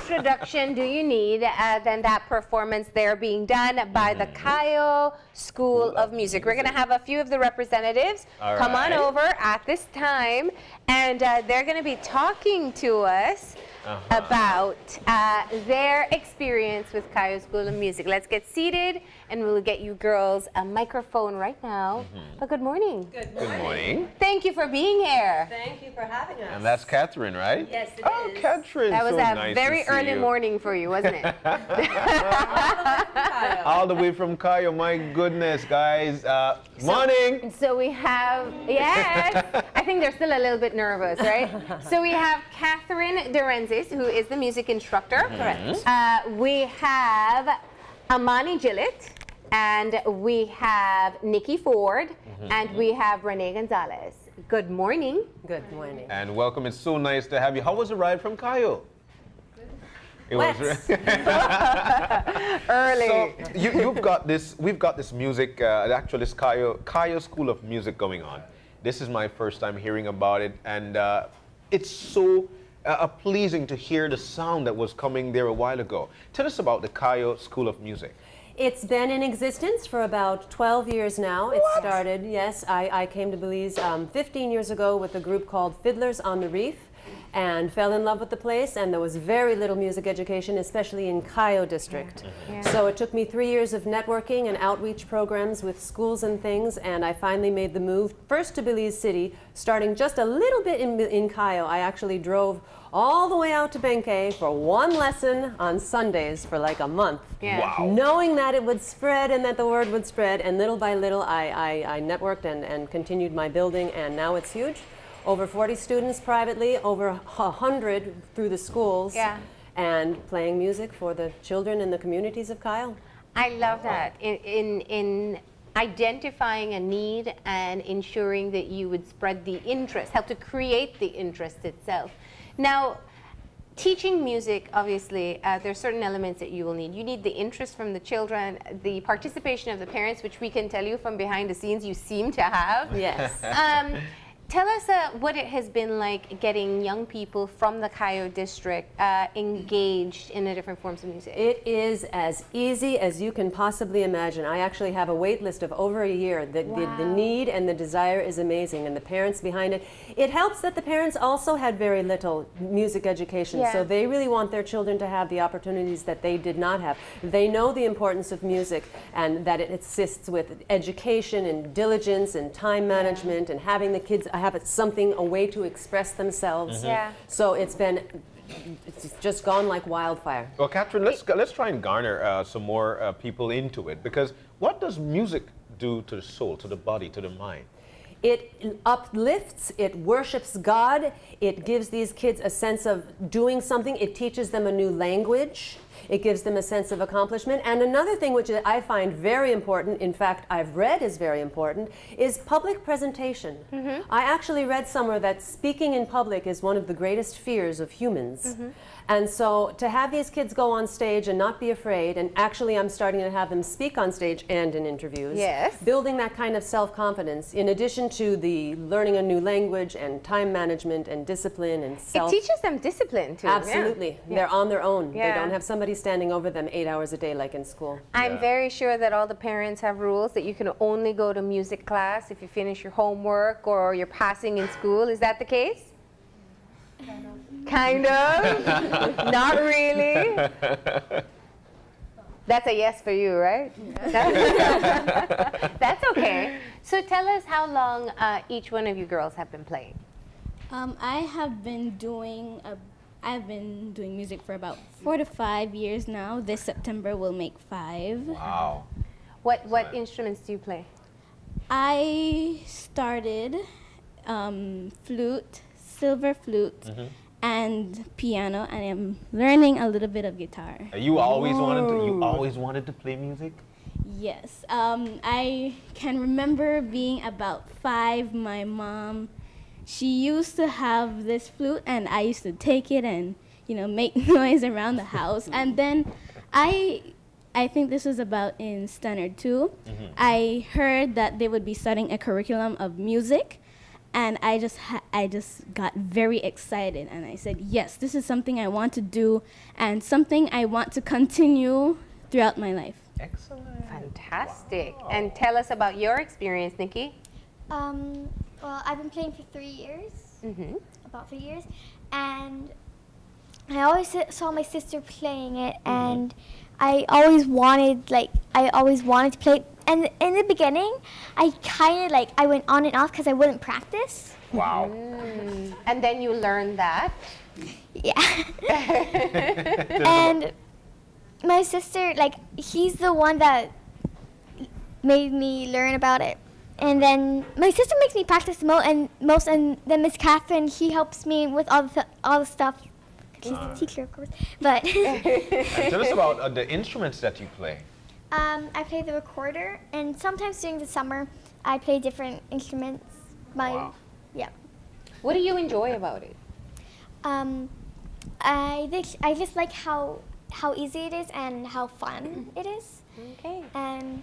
introduction do you need than that performance there being done by the Cayo School of Music? We're going to have a few of the representatives come on over at this time, and they're going to be talking to us about their experience with Cayo School of Music. Let's get seated, and we'll get you girls a microphone right now. But good morning. Good morning. Thank you for being here. Thank you for having us. And that's Catherine, right? Yes, it is. Oh, Catherine. That was so a nice very to see early you. morning for you, wasn't it? All the way from Cayo. My goodness, guys. Morning. So we have, yes, I think they're still a little bit nervous, right? So we have Catharine DeRenzis, who is the music instructor. Correct. We have Ahmani Gillett, and we have Nikki Ford, and we have Ranai Gonzalez. Good morning. Good morning. And welcome. It's so nice to have you. How was the ride from Cayo? It Wet. was Early. So we've got this music, actually this Cayo School of Music going on. This is my first time hearing about it, and it's so pleasing to hear the sound that was coming there a while ago. Tell us about the Cayo School of Music. It's been in existence for about 12 years now. It started, yes, I came to Belize 15 years ago with a group called Fiddlers on the Reef, and fell in love with the place, and there was very little music education, especially in Cayo district. So it took me 3 years of networking and outreach programs with schools and things, and I finally made the move first to Belize City, starting just a little bit in Cayo. I actually drove all the way out to Benque for one lesson on Sundays for like a month. Wow. Knowing that it would spread and that the word would spread, and little by little I networked and continued my building, and now it's huge. Over 40 students privately, over 100 through the schools, and playing music for the children in the communities of Cayo. I love that. In identifying a need and ensuring that you would spread the interest, help to create the interest itself. Now, teaching music, obviously, there's certain elements that you will need. You need the interest from the children, the participation of the parents, which we can tell you from behind the scenes you seem to have. Yes. Tell us what it has been like getting young people from the Cayo district engaged in the different forms of music. It is as easy as you can possibly imagine. I actually have a wait list of over a year. The need and the desire is amazing, and the parents behind it. It helps that the parents also had very little music education, so they really want their children to have the opportunities that they did not have. They know the importance of music and that it assists with education and diligence and time management and having the kids have something, a way to express themselves. So it's just gone like wildfire. Well, Catherine, let's try and garner some more people into it, because what does music do to the soul, to the body, to the mind? It uplifts, it worships God, it gives these kids a sense of doing something, it teaches them a new language. It gives them a sense of accomplishment. And another thing which I find very important, in fact I've read is very important, is public presentation. I actually read somewhere that speaking in public is one of the greatest fears of humans. And so to have these kids go on stage and not be afraid, and actually I'm starting to have them speak on stage and in interviews, building that kind of self-confidence, in addition to the learning a new language and time management and discipline and self. It teaches them discipline too. Absolutely. They're on their own. They don't have somebody standing over them 8 hours a day like in school. I'm very sure that all the parents have rules that you can only go to music class if you finish your homework or you're passing in school. Is that the case? Kind of? Not really? That's a yes for you, right? That's okay. So tell us how long each one of you girls have been playing. I've been doing music for about 4 to 5 years now. This September will make 5. Wow. What instruments do you play? I started flute, silver flute, and piano, and I'm learning a little bit of guitar. You always wanted to play music? Yes. I can remember being about 5. My mom, she used to have this flute, and I used to take it and make noise around the house. And then I think this was about in standard 2. I heard that they would be studying a curriculum of music, and I just got very excited, and I said, yes, this is something I want to do and something I want to continue throughout my life. Excellent. Fantastic. Wow. And tell us about your experience, Nikki. Well, I've been playing for 3 years, Mm-hmm. about 3 years, and I always saw my sister playing it, and I always wanted to play. And in the beginning, I kind of I went on and off because I wouldn't practice. Wow. And then you learned that. Yeah. And my sister, he's the one that made me learn about it. And then my sister makes me practice most, and then Miss Catherine, he helps me with all the stuff. She's the teacher, of course. But And tell us about the instruments that you play. I play the recorder, and sometimes during the summer, I play different instruments. Wow. Yeah. What do you enjoy about it? I just like how easy it is and how fun it is. Okay. And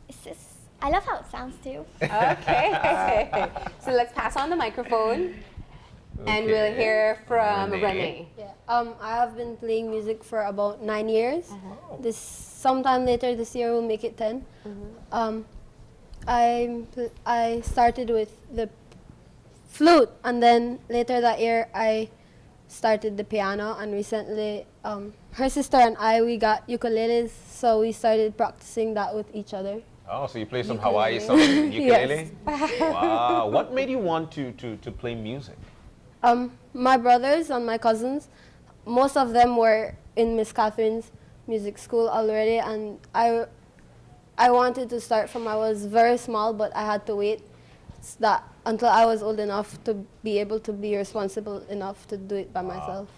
it's just, I love how it sounds too. Okay. So let's pass on the microphone, and we'll hear from Ranai. Ranai. Yeah. I have been playing music for about 9 years. Sometime later this year we'll make it 10. I started with the flute, and then later that year I started the piano, and recently her sister and we got ukuleles, so we started practicing that with each other. Oh, so you play some Ukulele. Hawaii song, ukulele? Yes. Wow. What made you want to play music? My brothers and my cousins, most of them were in Miss Catherine's music school already, and I wanted to start from I was very small, but I had to wait until I was old enough to be able to be responsible enough to do it by myself.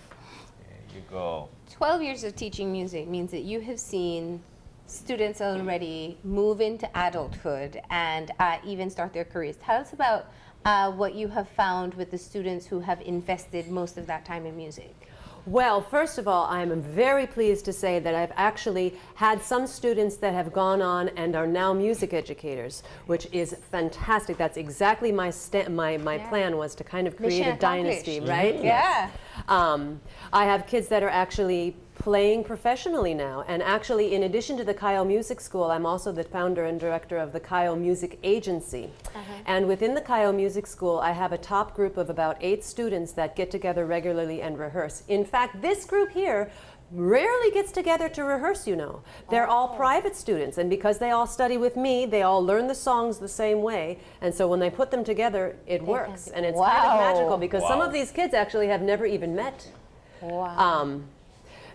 There you go. 12 years of teaching music means that you have seen students already move into adulthood and even start their careers. Tell us about what you have found with the students who have invested most of that time in music. Well, first of all, I'm very pleased to say that I've actually had some students that have gone on and are now music educators, which is fantastic. That's exactly my plan, was to kind of create Mission a dynasty, accomplished. right? Yeah. I have kids that are actually playing professionally now, and actually, in addition to the Cayo Music School, I'm also the founder and director of the Cayo Music Agency. And within the Cayo Music School, I have a top group of about 8 students that get together regularly and rehearse. In fact, this group here rarely gets together to rehearse, you know. They're all private students, and because they all study with me, they all learn the songs the same way, and so when they put them together, it works, and it's kind of magical, because some of these kids actually have never even met. Wow.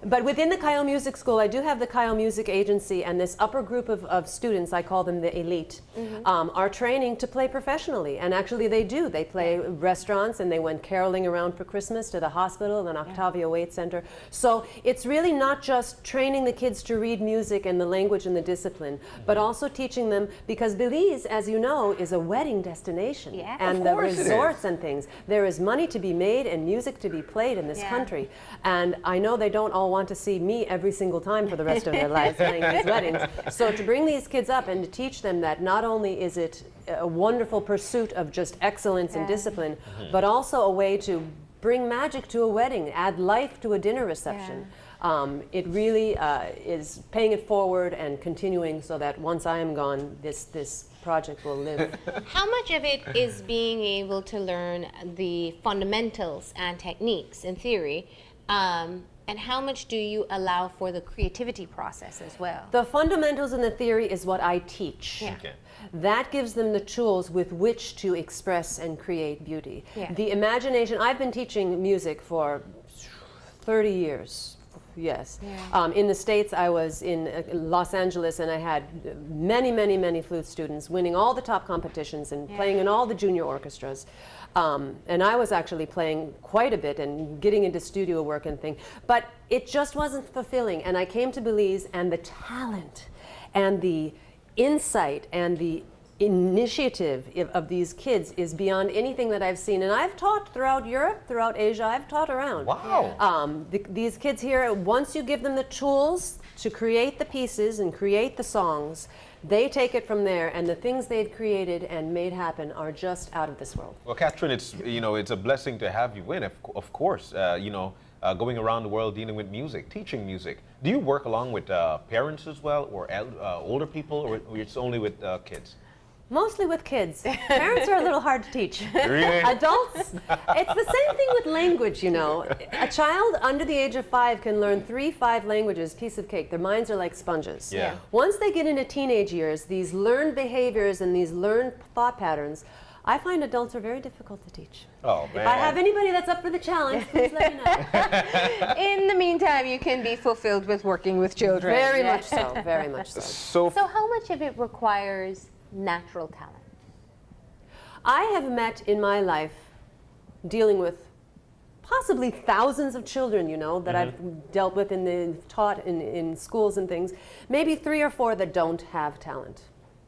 But within the Cayo Music School, I do have the Cayo Music Agency, and this upper group of students, I call them the elite, are training to play professionally. And actually they do. They play restaurants, and they went caroling around for Christmas to the hospital and Octavio Waite Center. So it's really not just training the kids to read music and the language and the discipline, but also teaching them, because Belize, as you know, is a wedding destination. Yeah, and the resorts and things. There is money to be made and music to be played in this country. And I know they don't all want to see me every single time for the rest of their lives playing these weddings. So to bring these kids up and to teach them that not only is it a wonderful pursuit of just excellence and discipline, but also a way to bring magic to a wedding, add life to a dinner reception. It really is paying it forward and continuing so that once I am gone, this project will live. How much of it is being able to learn the fundamentals and techniques in theory, and how much do you allow for the creativity process as well? The fundamentals and the theory is what I teach. Yeah. Okay. That gives them the tools with which to express and create beauty. Yeah. The imagination, I've been teaching music for 30 years. Yes. In the States, I was in Los Angeles, and I had many flute students winning all the top competitions and playing in all the junior orchestras. And I was actually playing quite a bit and getting into studio work and things. But it just wasn't fulfilling. And I came to Belize, and the talent and the insight and the initiative of these kids is beyond anything that I've seen. And I've taught throughout Europe, throughout Asia, I've taught around. Wow. These kids here, once you give them the tools to create the pieces and create the songs, they take it from there, and the things they've created and made happen are just out of this world. Well, Catherine, it's it's a blessing to have you in. Of course, going around the world dealing with music, teaching music. Do you work along with parents as well, or older people, or it's only with kids? Mostly with kids. Parents are a little hard to teach. Really? Adults, it's the same thing with language, you know. A child under the age of 5 can learn 3-5 languages, piece of cake. Their minds are like sponges. Yeah. Once they get into teenage years, these learned behaviors and these learned thought patterns, I find adults are very difficult to teach. Oh, man. If I have anybody that's up for the challenge, please let me know. In the meantime, you can be fulfilled with working with children. Very much so, very much so. So how much of it requires natural talent? I have met in my life, dealing with possibly thousands of children, that I've dealt with taught in schools and things, maybe 3 or 4 that don't have talent.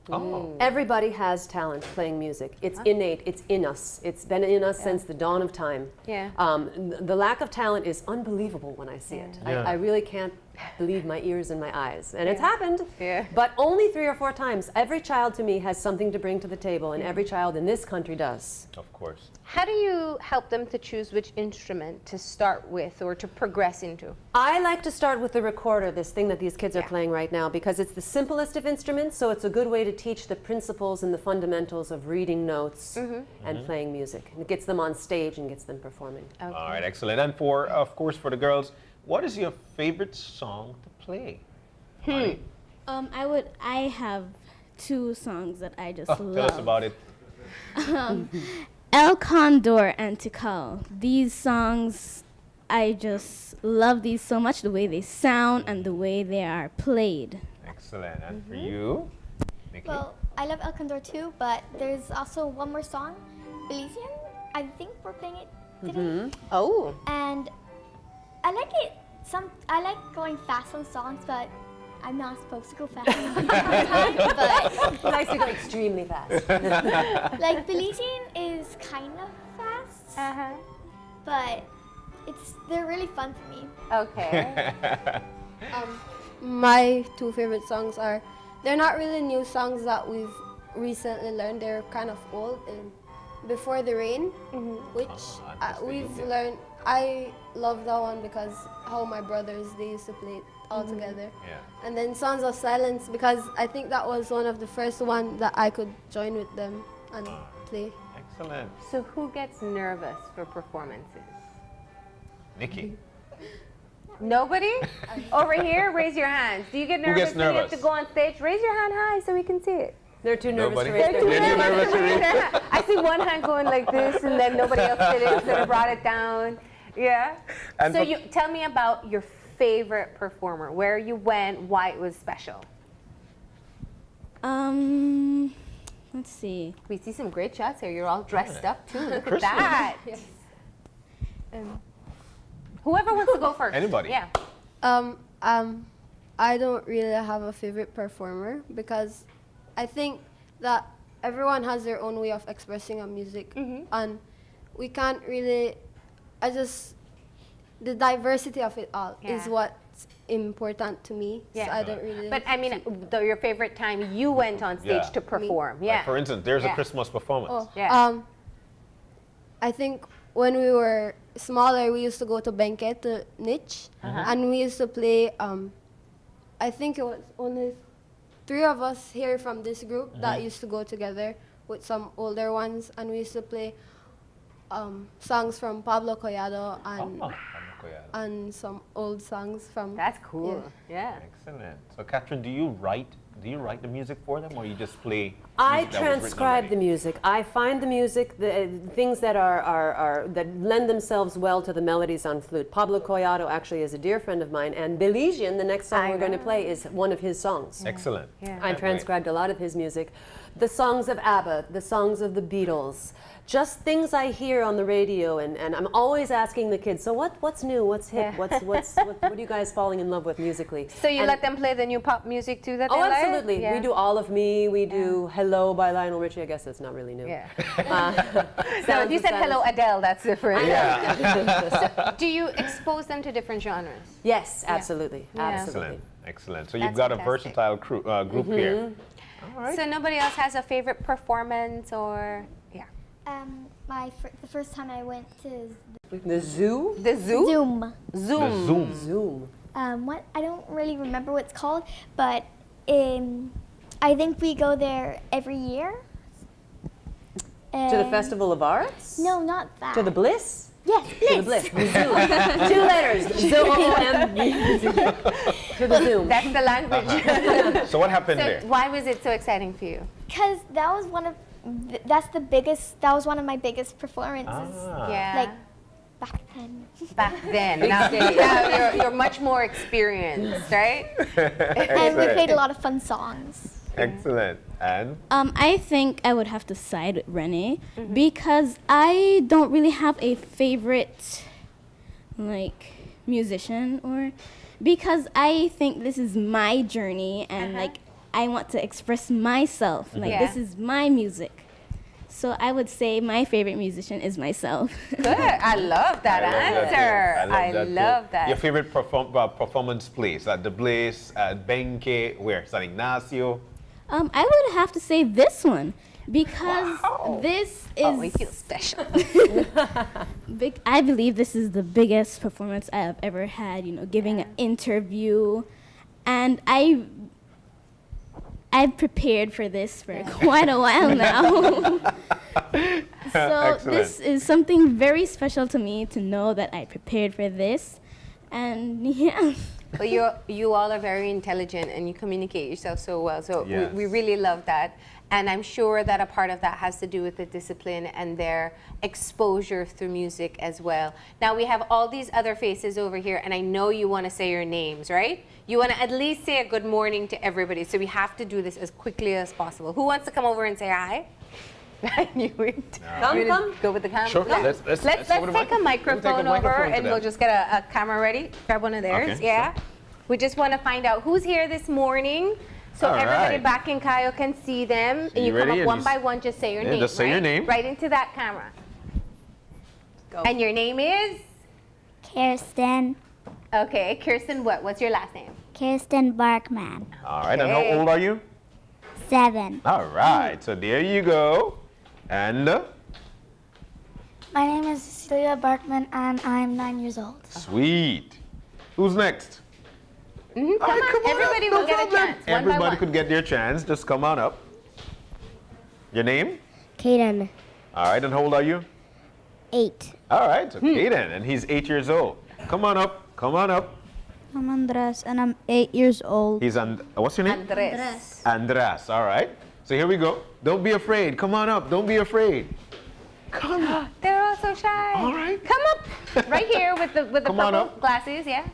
Oh. Everybody has talent playing music. It's innate. It's in us. It's been in us since the dawn of time. Yeah. The lack of talent is unbelievable when I see it. Yeah. I really can't believe my ears and my eyes. And it's happened. Yeah. But only 3 or 4 times. Every child to me has something to bring to the table, and every child in this country does. Of course. How do you help them to choose which instrument to start with or to progress into? I like to start with the recorder, this thing that these kids are playing right now, because it's the simplest of instruments, so it's a good way to teach the principles and the fundamentals of reading notes and playing music. And it gets them on stage and gets them performing. Okay. All right, excellent. And of course, for the girls, what is your favorite song to play? I have 2 songs that I just love. Tell us about it. El Condor and Tikal. These songs, I just love these so much, the way they sound and the way they are played. Excellent. And for you, Nikki? Well, I love El Condor too, but there's also one more song, Belizean. I think we're playing it today. Oh. And I like it. I like going fast on songs, but I'm not supposed to go fast all the time. But Nice to go extremely fast. like Belizean is kind of fast, but they're really fun to me. Okay. My 2 favorite songs they're not really new songs that we've recently learned. They're kind of old. Before the Rain, which we've learned. I love that one because how my brothers, they used to play it all together. Yeah. And then Songs of Silence, because I think that was one of the first one that I could join with them and play. Excellent. So who gets nervous for performances? Nikki. Nobody? Over here, raise your hands. Do you get nervous gets when you have nervous? to go on stage? Raise your hand high so we can see it. They're too nervous Nobody? to raise their They're hand. too nervous to raise Their hand. I see one hand going like this, and then nobody else did it, so they brought it down. Yeah. And So you tell me about your favorite performer, where you went, why it was special. Let's see. We see some great shots here. You're all dressed up too. Look Christmas. at that. Whoever wants to go first. Anybody. Yeah. I don't really have a favorite performer because I think that everyone has their own way of expressing a music, and we can't really. The diversity of it all is what's important to me. Yeah. So I don't really. But I mean, your favorite time you went on stage Yeah. to perform. Like, Yeah. for instance, there's a Yeah. Christmas performance. Yeah. I think when we were smaller, we used to go to Benke to Niche, and we used to play. I think it was only 3 of us here from this group that used to go together with some older ones, and we used to play songs from Pablo Collado and some old songs from. That's cool. Yeah. Excellent. So, Catherine, do you write the music for them, or you just play? I music that was written transcribe already? the music. I find the music, the things that are that lend themselves well to the melodies on flute. Pablo Collado actually is a dear friend of mine, and Belizean, the next song we're going to play, is one of his songs. Excellent. Yeah. I transcribed a lot of his music. The songs of ABBA, the songs of the Beatles, just things I hear on the radio, and I'm always asking the kids, so what's new, what's hip, Yeah. what are you guys falling in love with musically? So you And- let them play the new pop music too that they Oh, like? absolutely. Yeah. We do All of Me. We do Hello by Lionel Richie. I guess that's not really new. Yeah. So Sounds if you of said Silence. hello Adele, that's different. Yeah. Do you expose them to different genres? Yes, absolutely. Yeah. Absolutely. Excellent. So That's you've got a fantastic. versatile group here. All right. So nobody else has a favorite performance or The first time I went to The Zoo? the zoo? Zoom. The Zoom. Zoom. What I don't really remember what it's called, but I think we go there every year. To the Festival of Arts? No, not that. To the Bliss? Yes, To the Bliss. The Zoom. 2 letters. Zoom. To the Zoom. That's the language. So what happened So there? why was it so exciting for you? Because that was one of my biggest performances. Yeah. Like back then. Back then. Now you're much more experienced, right? And we played a lot of fun songs. Excellent. And I think I would have to side with Ranai because I don't really have a favorite like musician or because I think this is my journey and like I want to express myself. Like Yeah. this is my music. So I would say my favorite musician is myself. Good. I love that answer. I love that. Your favorite performance place at the Blaze, at Benke, where? San Ignacio? I would have to say this one because this is Oh, we feel special. I believe this is the biggest performance I have ever had, you know, giving an interview. And I've prepared for this for quite a while now. So Excellent. this is something very special to me to know that I prepared for this. And yeah. But you all are very intelligent and you communicate yourself so well. So Yes. we really love that. And I'm sure that a part of that has to do with the discipline and their exposure through music as well. Now we have all these other faces over here, and I know you want to say your names, right? You want to at least say a good morning to everybody. So we have to do this as quickly as possible. Who wants to come over and say hi? I knew it. Come. Go with the camera. Sure. No. Let's Let's over the take a microphone over and we'll just get a camera ready. Grab one of theirs. Okay, Yeah. We just want to find out who's here this morning. So All everybody right. back in Cayo can see them. So And you you come ready? up And one by one, just say your Yeah, name. just say your right? name. Right into that camera. Go. And your name is? Kirsten. Okay, Kirsten what? What's your last name? Kirsten Barkman. All right. And how Okay. old are you? 7. All right. So there you go. And My name is Cecilia Barkman and I'm 9 years old. sweet. Who's next? Come All right, on, come on everybody up, no will get a problem. chance. One by Everybody one. could get their chance. Just come on up. Your name? Kaden. All right. And how old are you? 8. All right. So Kaden, and he's 8 years old. Come on up. Come on up. I'm Andres and I'm 8 years old. He's what's your name? Andres. Andres. All right. So here we go. Don't be afraid. Come on up. Don't be afraid. Come on. They're all so shy. All right. Come up. Right here with the Come on purple up. glasses, yeah?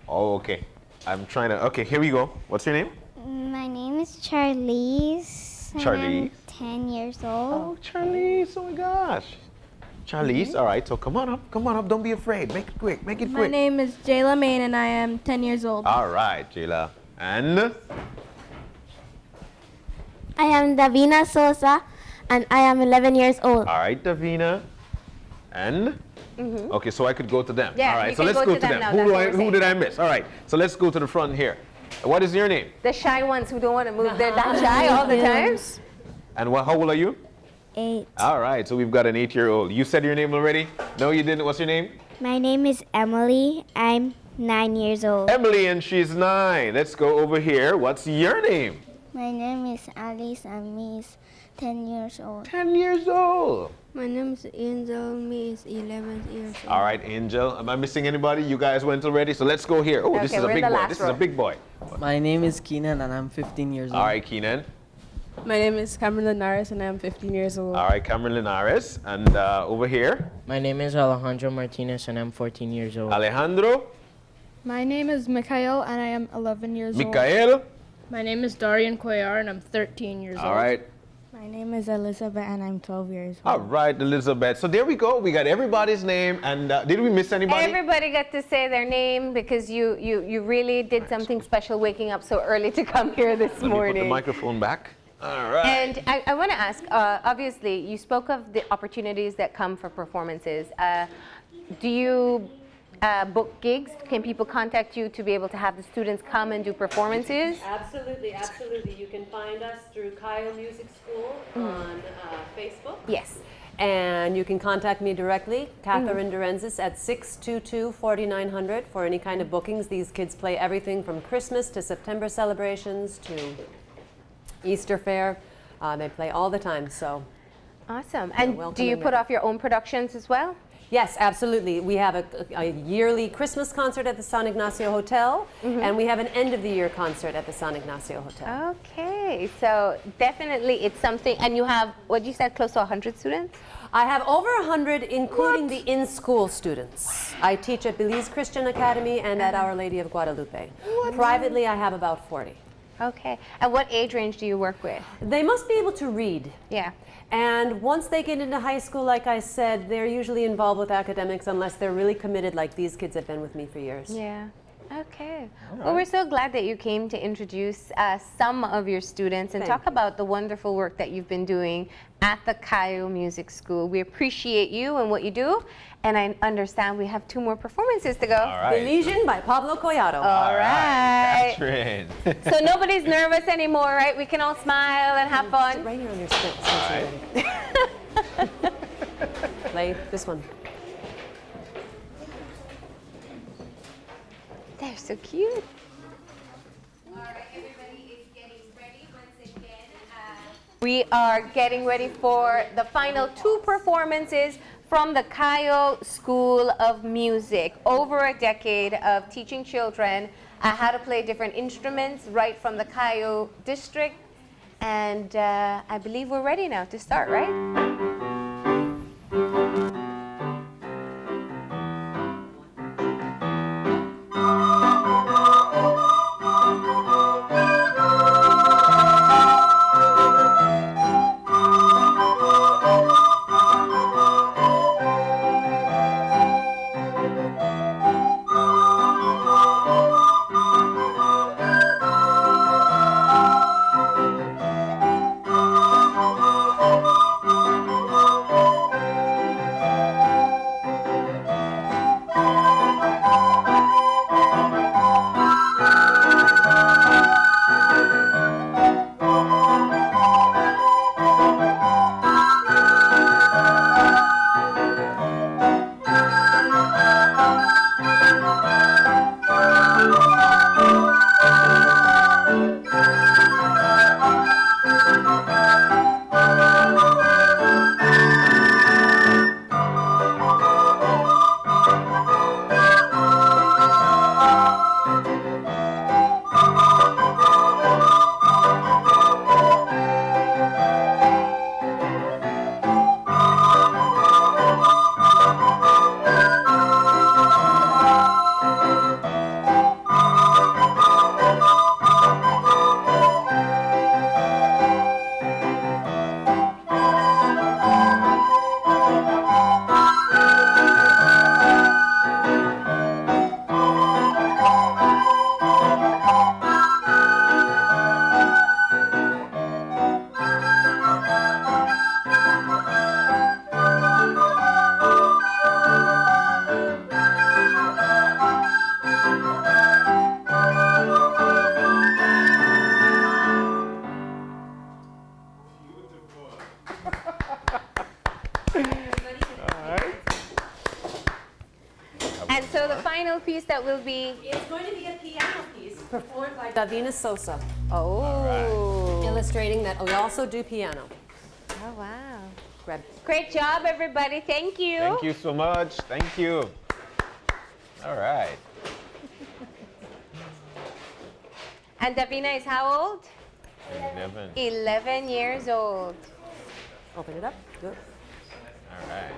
Oh, okay. I'm trying to. Okay, here we go. What's your name? My name is Charlize. and Charlize. I'm 10 years old. Oh, Charlize. Oh my gosh. Charlize. All right. So come on up. Come on up. Don't be afraid. Make it quick. Make it My quick. name is Jayla Main and I am 10 years old. All right, Jayla. And I am Davina Sosa and I am 11 years old. all right, Davina. And okay, so I could go to them. Yeah, all right. you So can let's go go to to them them. now, Who that's do what I? we're Who saying. did I miss? All right. So let's go to the front here. What is your name? The shy ones who don't want to move. They're that shy all the time. And how old are you? 8. All right. So we've got an 8-year-old. You said your name already? No, you didn't. What's your name? My name is Emily. I'm 9 years old. Emily, and she's 9. Let's go over here. What's your name? My name is Alice and me is 10 years old. 10 years old. My name is Angel. Me is 11 years old. All right, Angel. Am I missing anybody? You guys went already, so let's go here. Oh, this Okay, is a we're in big the boy. last This is a row. big boy. My name is Keenan and I'm 15 years old. All right, Keenan. My name is Cameron Linares and I am 15 years old. All right, Cameron Linares. And over here, My name is Alejandro Martinez and I'm 14 years old. Alejandro, My name is Mikhail and I am 11 years old. Mikael. My name is Darian Cuellar and I'm 13 years All right, My name is Elizabeth and I'm 12 years old. All right, Elizabeth. So there we go. We got everybody's name. And did we miss anybody? Everybody got to say their name because you really did something special waking up so early to come here this Let me morning. put the microphone back. All right. And I want to ask, obviously, you spoke of the opportunities that come for performances. Do you book gigs? Can people contact you to be able to have the students come and do performances? Absolutely, absolutely. You can find us through Cayo Music School on Facebook. Yes. And you can contact me directly, Catharine DeRenzis, at 622-4900 for any kind of bookings. These kids play everything from Christmas to September celebrations to Easter Fair. They play all the time, so. Awesome. And welcome do you in put there. off your own productions as well? Yes, absolutely. We have a yearly Christmas concert at the San Ignacio Hotel, and we have an end of the year concert at the San Ignacio Hotel. Okay, so definitely it's something, and you have, what you said, close to 100 students? I have over 100, including the in-school students. I teach at Belize Christian Academy and at Our Lady of Guadalupe. Privately, I have about 40. Okay, and what age range do you work with? They must be able to read. Yeah. And once they get into high school, like I said, they're usually involved with academics unless they're really committed, like these kids have been with me for years. Yeah. Okay. Well, we're so glad that you came to introduce some of your students and talk about the wonderful work that you've been doing at the Cayo Music School. We appreciate you and what you do, and I understand we have 2 more performances to go. All right. Belizean by Pablo Collado. All right. Catherine. So nobody's nervous anymore, right? We can all smile and have fun. Right here on your stick. Play this one. They're so cute. All right, everybody is getting ready once again. We are getting ready for the final 2 performances from the Cayo School of Music. Over a decade of teaching children how to play different instruments right from the Cayo district. And I believe we're ready now to start, right? And so the final piece that will be... It's going to be a piano piece performed by Davina Sosa, Oh. illustrating that we also do piano. Oh, wow. Grab. Great job, everybody. Thank you. Thank you so much. Thank you. All right. And Davina is how old? 11. 11 years old. Open it up. Good. All right.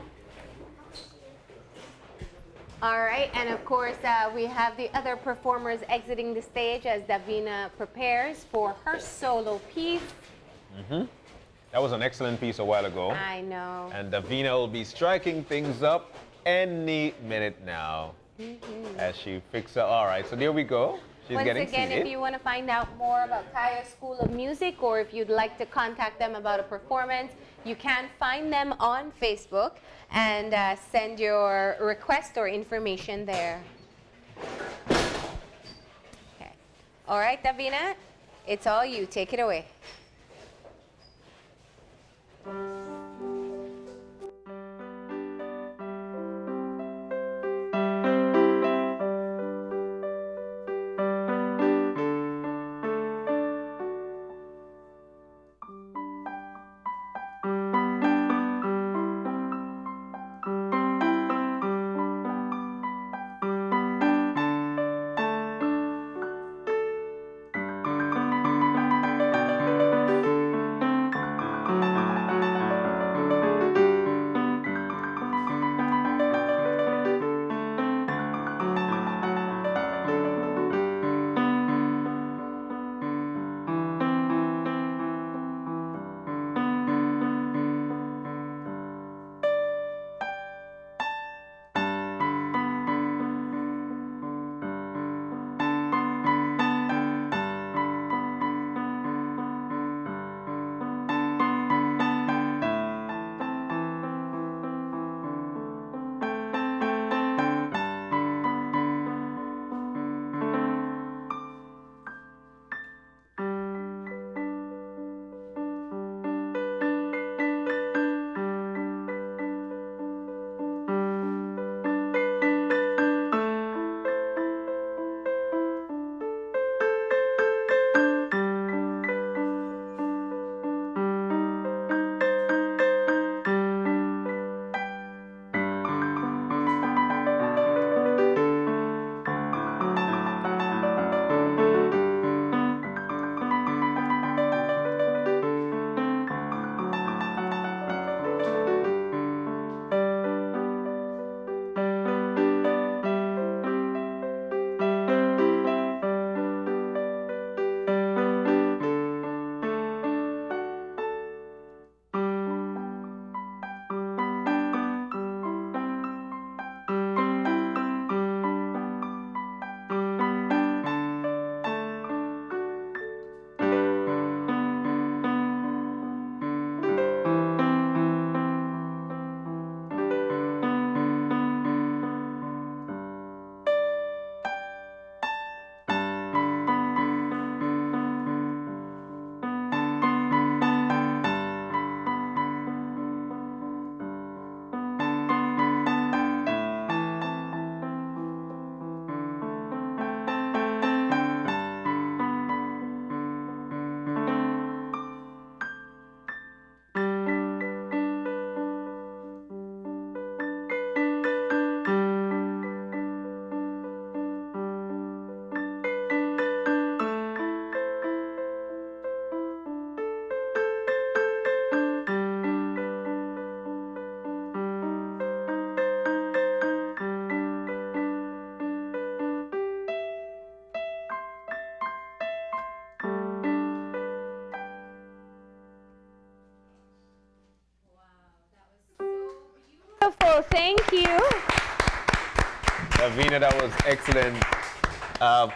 All right, and of course, we have the other performers exiting the stage as Davina prepares for her solo piece. That was an excellent piece a while ago. I know. And Davina will be striking things up any minute now as she fixes up. All right, so there we go. She's Once getting again, seated. if you want to find out more about Cayo School of Music, or if you'd like to contact them about a performance, you can find them on Facebook and send your request or information there. Okay. All right, Davina, it's all you. Take it away. Thank you. Davina, that was excellent.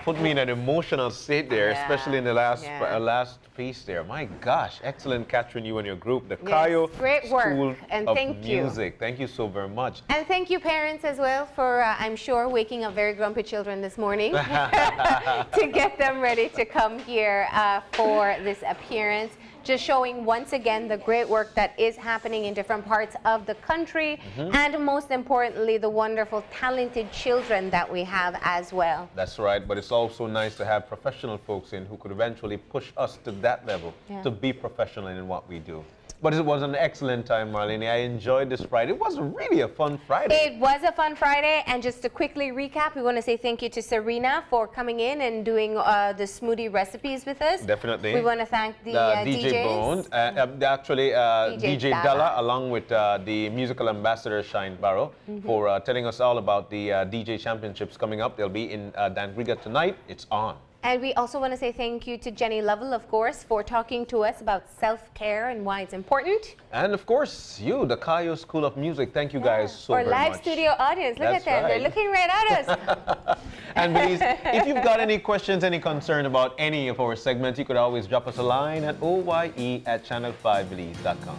Put me in an emotional state there, especially in the last piece there. My gosh, excellent, Catherine, you and your group, the Cayo great work, School and of thank you. Music. Thank you so very much. And thank you, parents, as well, for, I'm sure, waking up very grumpy children this morning to get them ready to come here for this appearance. Just showing once again the great work that is happening in different parts of the country, and most importantly, the wonderful, talented children that we have as well. That's right, but it's also nice to have professional folks in who could eventually push us to that level, to be professional in what we do. But it was an excellent time, Marlene. I enjoyed this Friday. It was really a fun Friday. It was a fun Friday, and just to quickly recap, we want to say thank you to Serena for coming in and doing the smoothie recipes with us. Definitely. We want to thank the DJ DJs. Bone, actually DJ Dalla, along with the musical ambassador Shine Barrow, for telling us all about the DJ championships coming up. They'll be in Dangriga tonight. It's on. And we also want to say thank you to Jenny Lovell, of course, for talking to us about self-care and why it's important. And of course, you, the Cayo School of Music. Thank you guys so very much. Our live studio audience, look at them. Right. They're looking right at us. And Belize, if you've got any questions, any concern about any of our segments, you could always drop us a line at oye@channel5belize.com.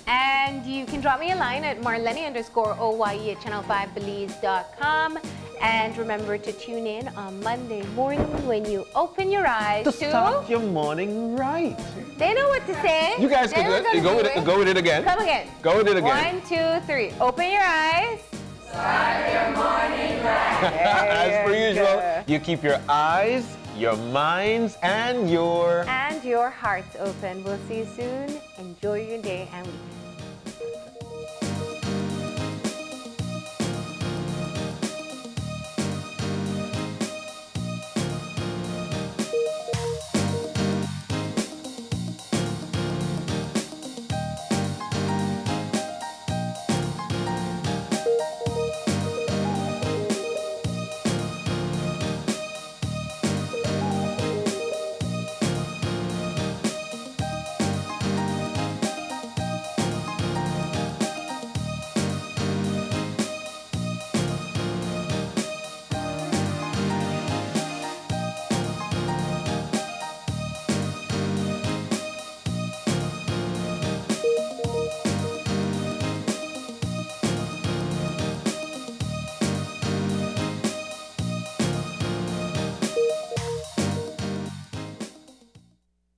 And you can drop me a line at marlene_oye@channel5belize.com. And remember to tune in on Monday morning when you open your eyes To start your morning right. They know what to say. You guys can go with it. Go with it again. Come again. Go with it again. 1, 2, 3. Open your eyes. Start your morning right. As per usual, you keep your eyes, your minds, and your hearts open. We'll see you soon. Enjoy your day and week.